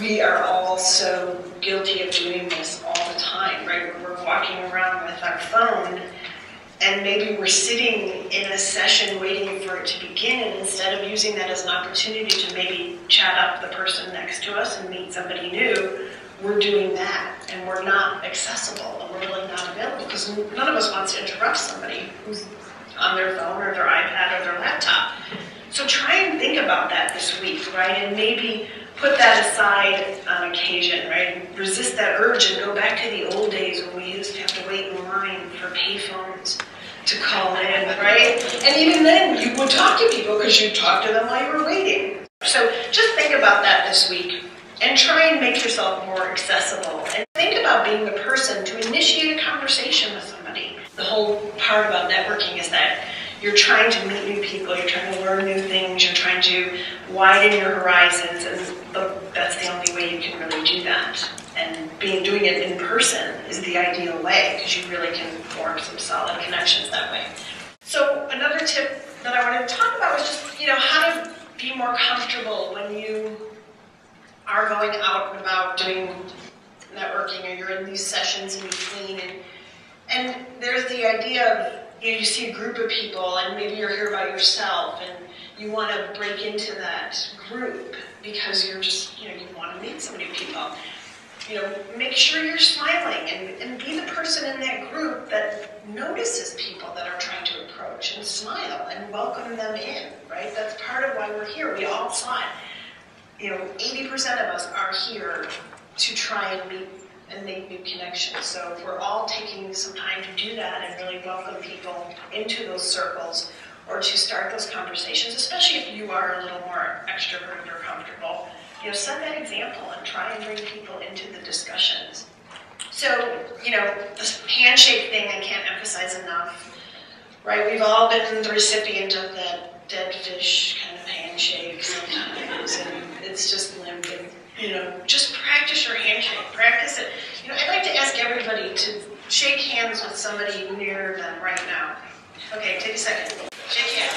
We are all so guilty of doing this all the time, right? We're walking around with our phone, and maybe we're sitting in a session waiting for it to begin, and instead of using that as an opportunity to maybe chat up the person next to us and meet somebody new, we're doing that, and we're not accessible, and we're really not available, because none of us wants to interrupt somebody who's on their phone or their iPad or their laptop. So try and think about that this week, right? And maybe put that aside on occasion, right? Resist that urge and go back to the old days when we used to have to wait in line for payphones to call in, right? And even then, you would talk to people because you'd talk to them while you were waiting. So just think about that this week and try and make yourself more accessible. And think about being the person to initiate a conversation with somebody. The whole part about networking is that you're trying to meet new people, you're trying to learn new things, you're trying to widen your horizons, and that's the only way you can really do that. And doing it in person is the ideal way, because you really can form some solid connections that way. So another tip that I wanted to talk about was just, how to be more comfortable when you are going out and about doing networking, or you're in these sessions in between. And there's the idea of, you see a group of people, and maybe you're here by yourself, and you want to break into that group because you're just, you want to meet some new people. Make sure you're smiling and be the person in that group that notices people that are trying to approach, and smile and welcome them in, right? That's part of why we're here. We all saw it. 80% of us are here to try and meet and make new connections. So if we're all taking some time to do that and really welcome people into those circles, or to start those conversations, especially if you are a little more extroverted or comfortable, set that example and try and bring people into the discussions. So, this handshake thing I can't emphasize enough, right? We've all been the recipient of that dead fish kind of handshake sometimes, and it's just limp. Just practice your handshake. Practice it. I'd like to ask everybody to shake hands with somebody near them right now. Okay, take a second. Shake hands.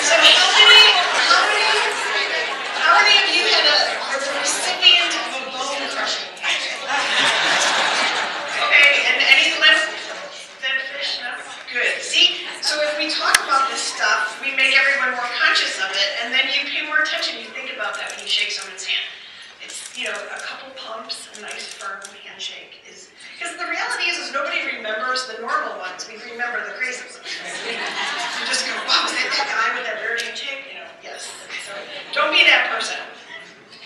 So how many of you were the recipient of a bone crushing? Okay, and any left dead fish? No? Good. See? So if we talk about this stuff, we make everyone more conscious of it, and then you pay more attention. You think about that when you shake someone's hand. It's, a couple pumps, a nice firm handshake is, because the reality is nobody remembers the normal ones. We remember the crazy ones. You just go, wow, was that guy with that weird handshake? Yes. So don't be that person.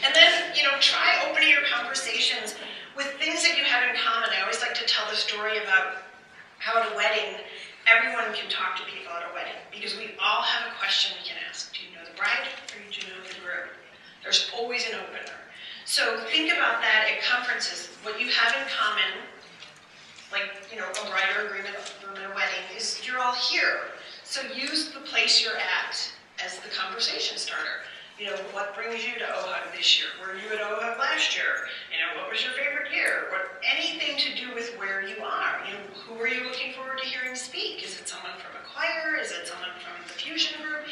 And then, try opening your conversations with things that you have in common. I always like to tell the story about how at a wedding, everyone can talk to people at a wedding, because we all have a question we can ask. Do you know the bride, or do you know the groom? There's always an opener. So think about that at conferences. What you have in common, like, a bride or a groom at a wedding, is you're all here. So use the place you're at as the conversation starter. What brings you to OHUG this year? Were you at OHUG last year? What was your favorite year? Anything to do with where you are. Who are you looking forward to hearing speak? Is it someone from a choir? Is it someone from the fusion group?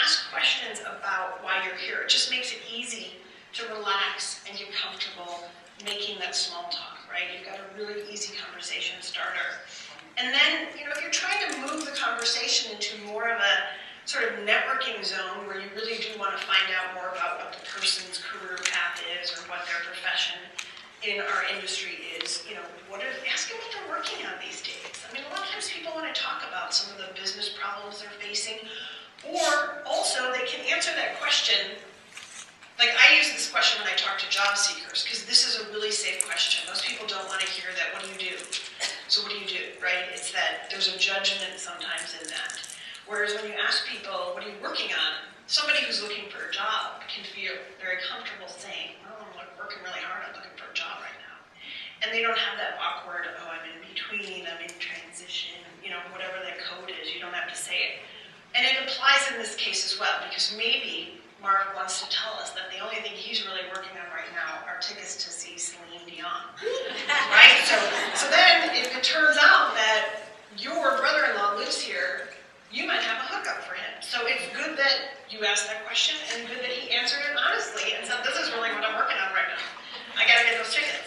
Ask questions about why you're here. It just makes it easy to relax and get comfortable making that small talk, right? You've got a really easy conversation starter. And then, if you're trying to move the conversation into more of a sort of networking zone where you really do want to find out more about what the person's career path is, or what their profession in our industry is, ask them what they're working on these days. A lot of times people want to talk about some of the business problems they're facing, or also they can answer that question. Like, I use this question when I talk to job seekers, because this is a really safe question. Most people don't want to hear that, what do you do? So what do you do, right? It's that there's a judgment sometimes in that. Whereas when you ask people, what are you working on? Somebody who's looking for a job can feel very comfortable saying, oh, I'm working really hard, I'm looking for a job right now. And they don't have that awkward, oh, I'm in between, I'm in transition, whatever that code is, you don't have to say it. And it applies in this case as well, because maybe Mark wants to tell us that the only thing he's really working on right now are tickets to see Celine Dion, right? So So then, if it turns out that your brother-in-law lives here, you might have a hookup for him. So it's good that you asked that question, and good that he answered it honestly and said, this is really what I'm working on right now. I gotta get those tickets.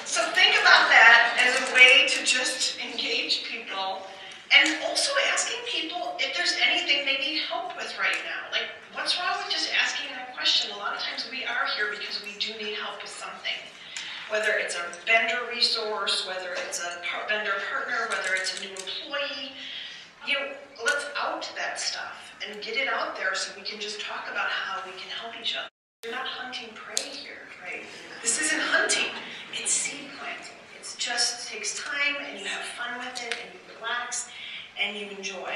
So think about that as a way to just engage people, and also asking people if there's anything they need help with right now. Like, what's wrong with just asking that question? A lot of times we are here because we do need help with something. Whether it's a vendor resource, whether it's a vendor partner, whether it's a new employee, let's out that stuff and get it out there so we can just talk about how we can help each other. You're not hunting prey here, right? This isn't hunting, it's seed planting. It just takes time, and you have fun with it, and you relax, and you enjoy.